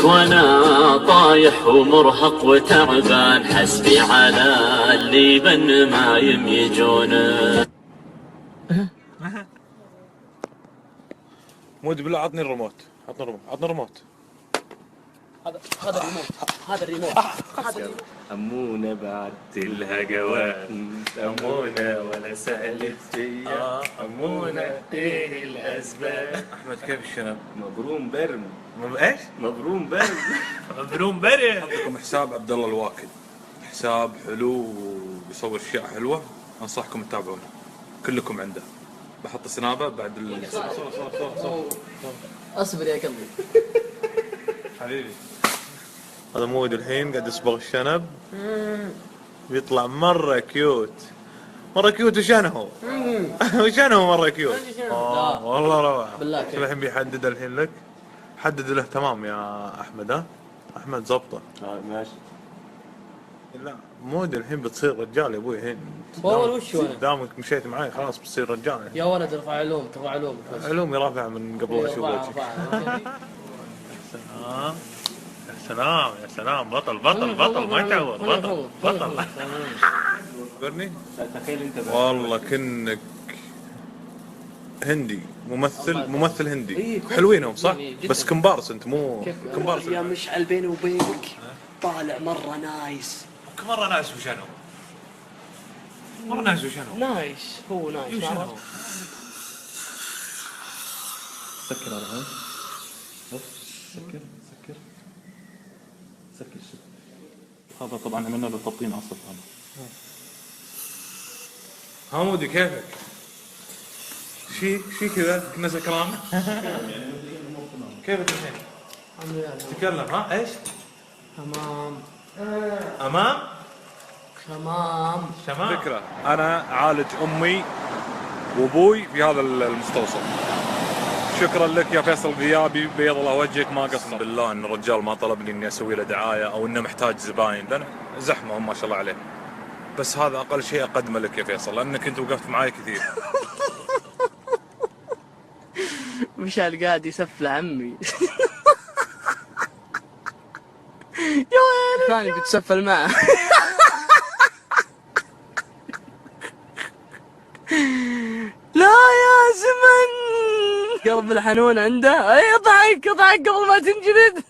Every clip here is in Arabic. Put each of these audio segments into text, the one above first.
وانا طايح ومرهق وتعبان، حسبي على اللي بن ما يجون. مود بالله عطني الريموت، عطني الريموت. هذا الريموت، هذا الريموت. أمونة بعت لها جواب، أمونة ولا سألت فيا، أمونة إيه الأسباب؟ أحمد كيف الشنب؟ مبروم برم. إيش؟ مبروم برم. مبروم برم. عندكم حساب عبد الله الواكد، حساب حلو وبيصور أشياء حلوة، أنصحكم تتابعونه، كلكم عنده. بحط سنابه بعد صور. اصبر يا قلبي حبيبي. هذا مود الحين قاعد يصبغ الشنب، بيطلع مرة كيوت وشنو هو؟ وشنو هو مرة كيوت؟ والله روعة. بالله كيف الحين بيحدد الحين لك، حدد له تمام يا أحمد. ها أحمد زبطه. ماشي. لا مود الحين بتصير رجال يا ابوي. الحين والله وش انا دامك مشيت معي خلاص بتصير رجال. يا ولد ارفع علوم، ترفع علوم علومي رافع من قبل اشوف وجهك. يا سلام بطل ما يتعور. بطل خبرني. تخيل انت والله كنك هندي، ممثل هندي. حلوين هم صح؟ بس كمبارس انت، مو كمبارس. يا مشعل بيني وبينك طالع مرة نايس. مرة نايس وشنو؟ مرة نايس وشنو؟ نايس، هو نايس. سكر على هاي. سكر. هذا طبعا عملنا له تبطين عصف. هذا حمودي كيفك؟ شي كذا كنا سكران. كيفك الحين؟ الحمد لله. تكلم. ها ايش؟ شمام. فكرة انا عالج امي وابوي في هذا المستوصف. شكرا لك يا فيصل غيابي، بيض الله وجهك. ما قصر بالله ان الرجال ما طلبني اني اسوي له دعايه او انه محتاج زباين، لان زحمه هم ما شاء الله عليه. بس هذا اقل شيء اقدمه لك يا فيصل، لانك انت وقفت معاي كثير. مشعل قاعد يسفل عمي. يا ويلي ثاني بتسفل معه. لا يا زمن قلب الحنون عنده. اي اضحك قبل ما تنجلد.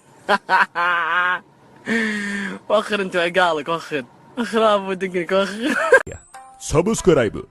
وخر انت وعقالك، وخر ابو دقنك وخر. サブスクライブ